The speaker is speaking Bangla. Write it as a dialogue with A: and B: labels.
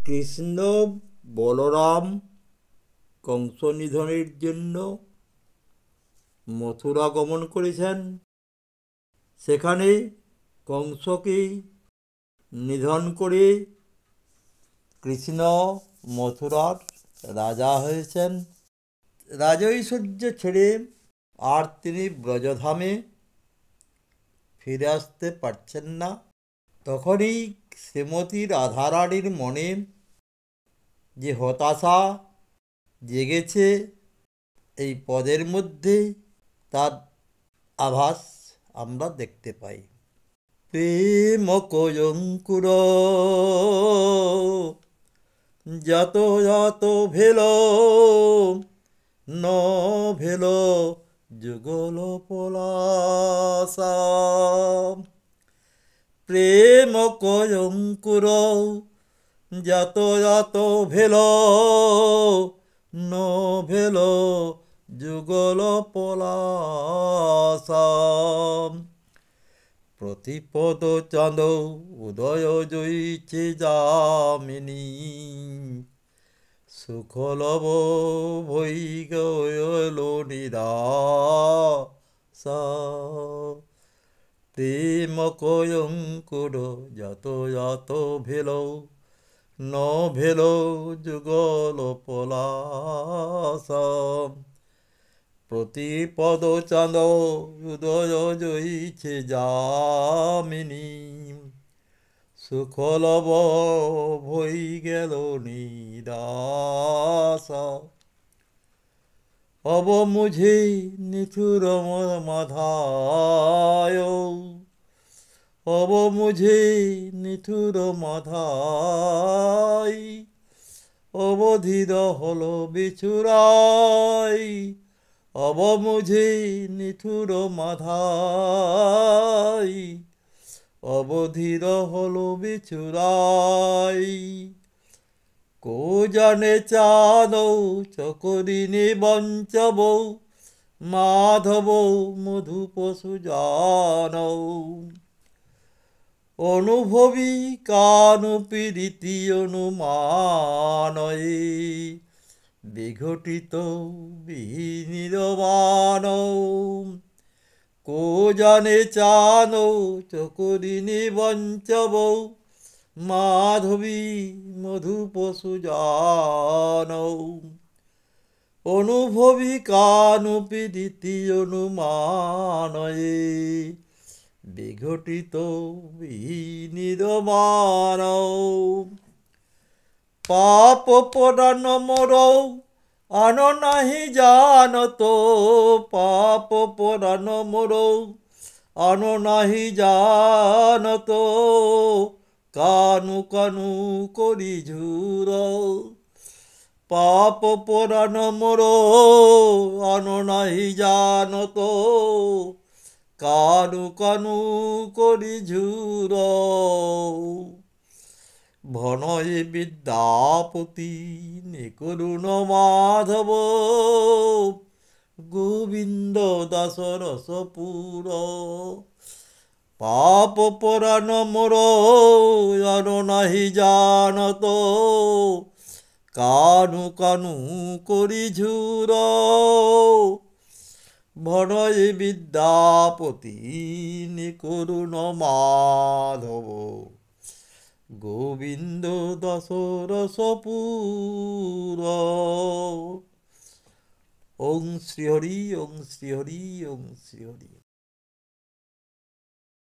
A: কৃষ্ণ বলরাম কংস নিধনের জন্য মথুরা গমন করেছেন। সেখানে কংসকে নিধন করে কৃষ্ণ মথুরার রাজা হয়েছেন। রাজৈশ্বর্য ছেড়ে আর তিনি ব্রজধামে ফিরে আসতে পারছেন না। তখনই শ্রীমতী রাধারানীর মনে যে হতাশা জেগেছে, এই পদের মধ্যে তার আভাস আমরা দেখতে পাই। প্রেম কয়ঙ্কুর যত যত ভেল ন ভেল যুগল পলাশা। প্রেম কয়ঙ্কুর যত যত ভেল ন ভেল যুগল পলাশা। প্রতিপদ চাঁদ উদয় জয়িছে যামিনী সুখলব ভৈ গয়ল নিরাশা। প্রেম কয়ঙ্কুর যত যত ভেল ন ভেল যুগল পলাশা। প্রতিপদ চাঁদ উদয় জয়িছে যামিনী সুখলব ভৈ গেল নিরাশা। অব মুঝে নিঠুর মাধায় অব মুঝে নিঠুর মাধায় অবধির হল বিছুরাই। অব মুঝে নিঠুর মাধাই অবধির হল বিছুরাই। কো জানে চাঁদ চকরিণী বঞ্চব মাধব মধুপশু জান। অনুভবী কানু পীড়িতি অনুমানয়ে বিঘটিত বিনির্বাণ। কো জানে চাঁদ চকরিণী বঞ্চব মাধবী মধুপশু জান। অনুভবী কানু পীড়িতি অনুমানয়ে বিঘটিত বিনির্বাণ। পাপ পরাণ মোর আন নাহি জানত পাপ পরাণ মোর আন নাহি জানত। কানু কানু করি ঝুর পাপ পরাণ মোর আন নাহি জানত। কানু কানু করি ঝুর ভনয় বিদ্যাপতি নিকরুণ মাধব গোবিন্দ দাস রসপুর। পাপ পরাণ মোর আন নাহি জানত কানু কানু করি ঝুর ভনয় বিদ্যাপতি নিকরুণ মাধব গোবিন্দ দাস রসপুর। ওং শ্রীহরি ওং শ্রীহরি ওং শ্রীহরি।